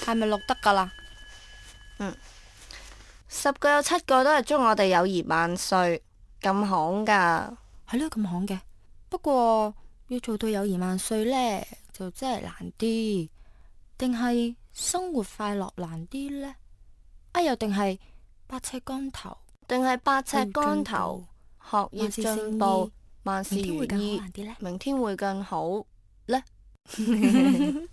係咪錄得噶啦？10個有7個都係祝我哋友誼萬歲，咁行噶。係咯，咁行嘅。不過要做到友誼萬歲呢，就真係難啲。定係生活快樂難啲呢？又定係百尺竿頭？定係百尺竿頭，學業進步，萬事如意，明天會更好呢？臨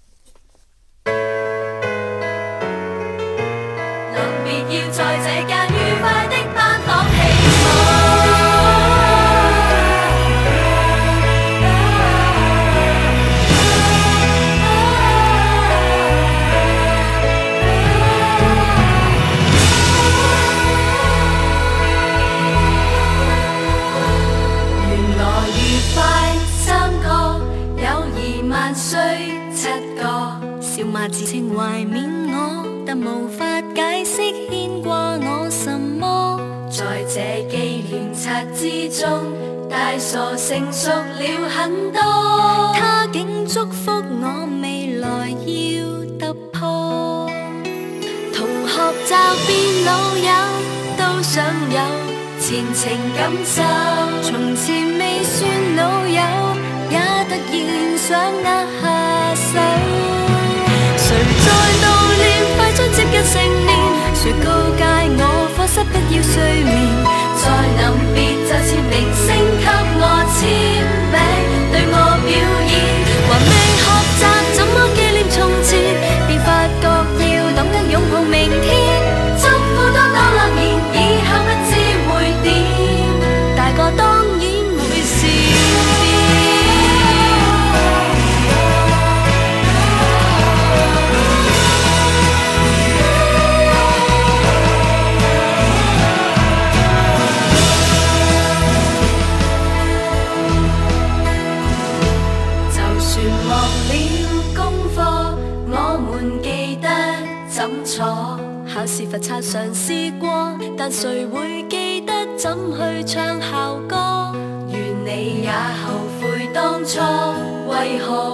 別要在這間愉快的班房起舞，願我愉快3個，友誼萬歲7個，笑罵自稱懷緬我，但無法解釋牽掛我什麼。在這紀念冊之中，大傻成熟了很多。他竟祝福我未來要突破，同學驟變老友，都想有前程感受。從前未算老友，也突然想握下手。誰在悼念快將接近成年？誰告誡我課室不要睡眠？在臨別就簽明星給我簽名，對我表演，還未學習怎麼紀念從前，便發覺要懂得擁抱明天。祝福多多諾言，以後不知會點，大個當然會善變。考試罰抄嘗試過，但誰會記得怎去唱校歌？願你也後悔當初，為何